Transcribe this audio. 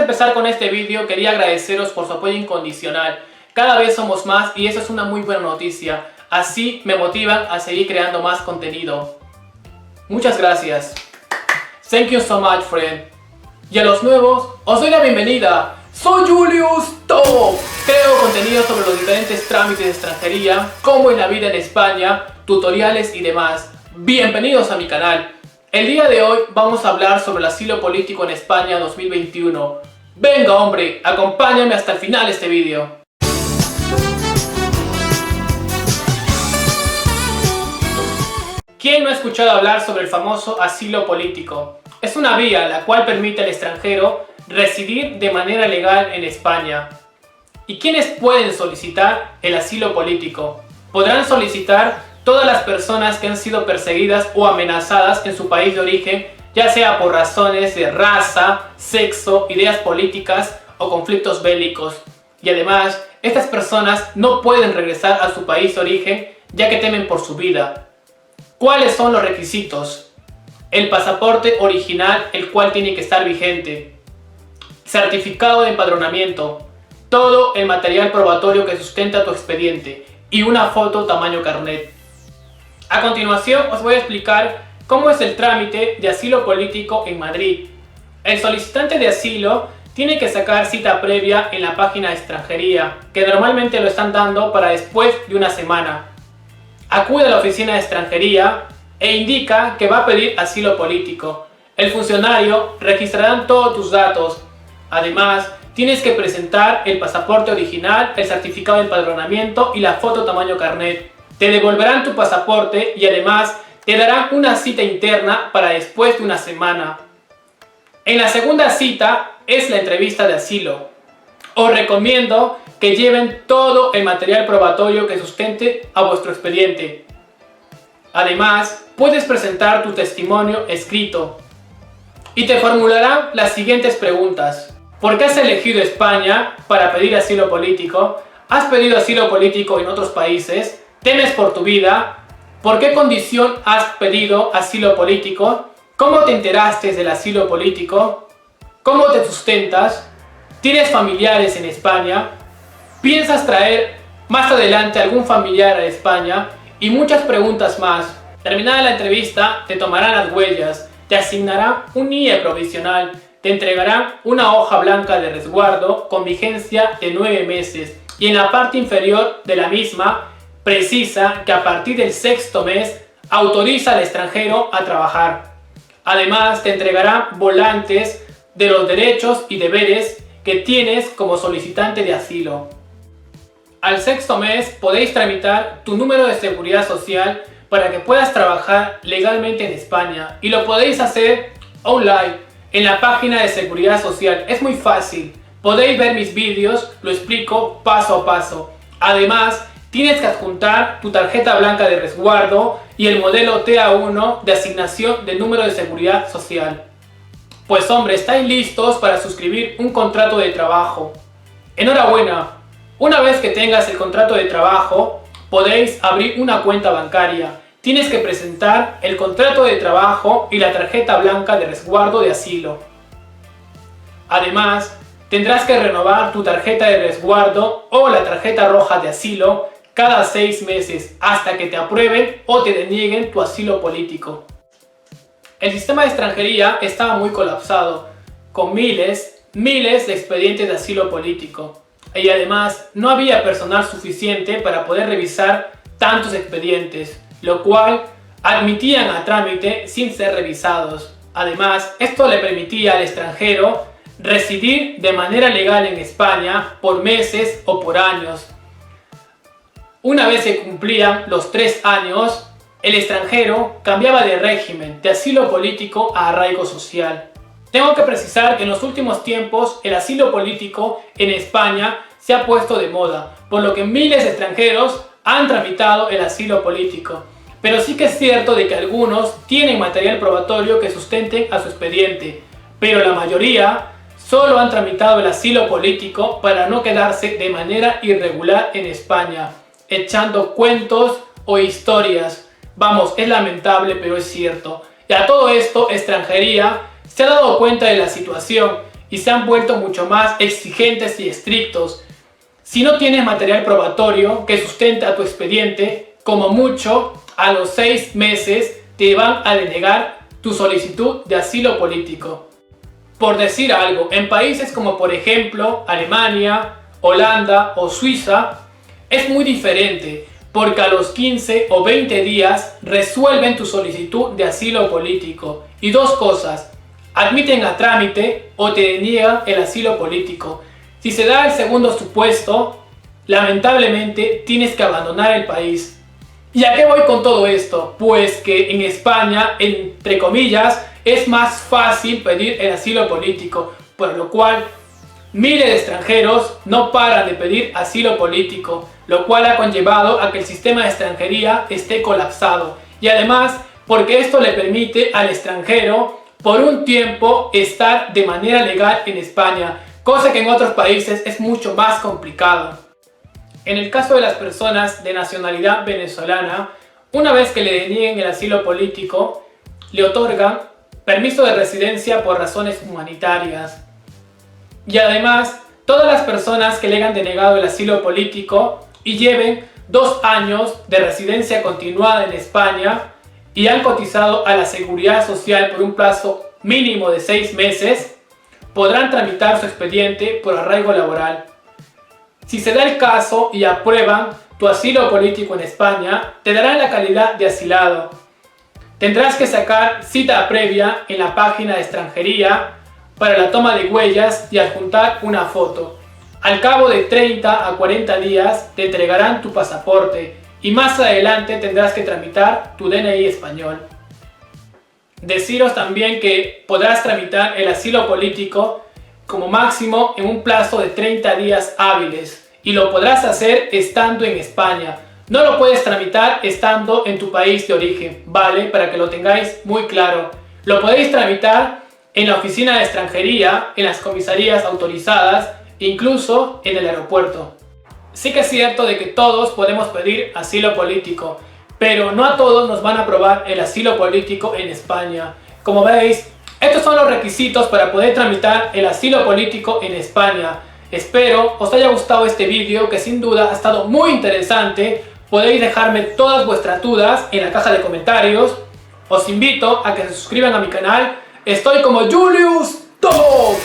empezar con este vídeo, quería agradeceros por su apoyo incondicional. Cada vez somos más y eso es una muy buena noticia. Así me motivan a seguir creando más contenido. Muchas gracias. Thank you so much, friend. Y a los nuevos, os doy la bienvenida. Soy Julius Top. Creo contenido sobre los diferentes trámites de extranjería, como en la vida en España, tutoriales y demás. Bienvenidos a mi canal. El día de hoy vamos a hablar sobre el asilo político en España 2021. Venga hombre, acompáñame hasta el final de este vídeo. ¿Quién no ha escuchado hablar sobre el famoso asilo político? Es una vía la cual permite al extranjero residir de manera legal en España. ¿Y quiénes pueden solicitar el asilo político? Podrán solicitar todas las personas que han sido perseguidas o amenazadas en su país de origen, ya sea por razones de raza, sexo, ideas políticas o conflictos bélicos. Y además, estas personas no pueden regresar a su país de origen ya que temen por su vida. ¿Cuáles son los requisitos? El pasaporte original, el cual tiene que estar vigente. Certificado de empadronamiento. Todo el material probatorio que sustenta tu expediente. Y una foto tamaño carnet. A continuación os voy a explicar cómo es el trámite de asilo político en Madrid. El solicitante de asilo tiene que sacar cita previa en la página de extranjería, que normalmente lo están dando para después de una semana. Acude a la oficina de extranjería e indica que va a pedir asilo político. El funcionario registrará todos tus datos. Además, tienes que presentar el pasaporte original, el certificado de empadronamiento y la foto tamaño carnet. Te devolverán tu pasaporte y además te darán una cita interna para después de una semana. En la segunda cita es la entrevista de asilo. Os recomiendo que lleven todo el material probatorio que sustente a vuestro expediente. Además, puedes presentar tu testimonio escrito. Y te formularán las siguientes preguntas. ¿Por qué has elegido España para pedir asilo político? ¿Has pedido asilo político en otros países? ¿Temes por tu vida? ¿Por qué condición has pedido asilo político? ¿Cómo te enteraste del asilo político? ¿Cómo te sustentas? ¿Tienes familiares en España? ¿Piensas traer más adelante algún familiar a España? Y muchas preguntas más. Terminada la entrevista, te tomarán las huellas, te asignarán un NIE provisional, te entregarán una hoja blanca de resguardo con vigencia de 9 meses y en la parte inferior de la misma precisa que a partir del 6º mes autoriza al extranjero a trabajar. Además, te entregarán volantes de los derechos y deberes que tienes como solicitante de asilo. Al 6º mes podéis tramitar tu número de seguridad social para que puedas trabajar legalmente en España y lo podéis hacer online en la página de seguridad social. Es muy fácil, podéis ver mis vídeos, lo explico paso a paso. Además, tienes que adjuntar tu tarjeta blanca de resguardo y el modelo TA1 de asignación del número de seguridad social. Pues hombre, estáis listos para suscribir un contrato de trabajo. Enhorabuena, una vez que tengas el contrato de trabajo, podéis abrir una cuenta bancaria. Tienes que presentar el contrato de trabajo y la tarjeta blanca de resguardo de asilo. Además, tendrás que renovar tu tarjeta de resguardo o la tarjeta roja de asilo cada 6 meses hasta que te aprueben o te denieguen tu asilo político. El sistema de extranjería estaba muy colapsado, con miles de expedientes de asilo político. Y además no había personal suficiente para poder revisar tantos expedientes, lo cual admitían a trámite sin ser revisados. Además, esto le permitía al extranjero residir de manera legal en España por meses o por años. Una vez se cumplían los 3 años, el extranjero cambiaba de régimen de asilo político a arraigo social. Tengo que precisar que en los últimos tiempos el asilo político en España se ha puesto de moda, por lo que miles de extranjeros han tramitado el asilo político. Pero sí que es cierto de que algunos tienen material probatorio que sustenten a su expediente, pero la mayoría solo han tramitado el asilo político para no quedarse de manera irregular en España, echando cuentos o historias. Vamos, es lamentable, pero es cierto. Y a todo esto, Extranjería se ha dado cuenta de la situación y se han vuelto mucho más exigentes y estrictos. Si no tienes material probatorio que sustente a tu expediente, como mucho, a los 6 meses te van a denegar tu solicitud de asilo político. Por decir algo, en países como por ejemplo Alemania, Holanda o Suiza, es muy diferente, porque a los 15 o 20 días resuelven tu solicitud de asilo político. Y dos cosas, admiten a trámite o te deniegan el asilo político. Si se da el segundo supuesto, lamentablemente tienes que abandonar el país. ¿Y a qué voy con todo esto? Pues que en España, entre comillas, es más fácil pedir el asilo político, por lo cual miles de extranjeros no paran de pedir asilo político, lo cual ha conllevado a que el sistema de extranjería esté colapsado. Y además, porque esto le permite al extranjero por un tiempo estar de manera legal en España, cosa que en otros países es mucho más complicado. En el caso de las personas de nacionalidad venezolana, una vez que le denieguen el asilo político, le otorgan permiso de residencia por razones humanitarias. Y además, todas las personas que le hayan denegado el asilo político y lleven 2 años de residencia continuada en España y han cotizado a la Seguridad Social por un plazo mínimo de 6 meses, podrán tramitar su expediente por arraigo laboral. Si se da el caso y aprueban tu asilo político en España, te darán la calidad de asilado. Tendrás que sacar cita previa en la página de extranjería para la toma de huellas y adjuntar una foto. Al cabo de 30 a 40 días te entregarán tu pasaporte y más adelante tendrás que tramitar tu DNI español. Deciros también que podrás tramitar el asilo político como máximo en un plazo de 30 días hábiles y lo podrás hacer estando en España. No lo puedes tramitar estando en tu país de origen, ¿vale? Para que lo tengáis muy claro. Lo podéis tramitar en la oficina de extranjería, en las comisarías autorizadas, incluso en el aeropuerto. Sí que es cierto de que todos podemos pedir asilo político, pero no a todos nos van a aprobar el asilo político en España. Como veis, estos son los requisitos para poder tramitar el asilo político en España. Espero os haya gustado este vídeo, que sin duda ha estado muy interesante. Podéis dejarme todas vuestras dudas en la caja de comentarios. Os invito a que se suscriban a mi canal. Estoy como Julius Tomo.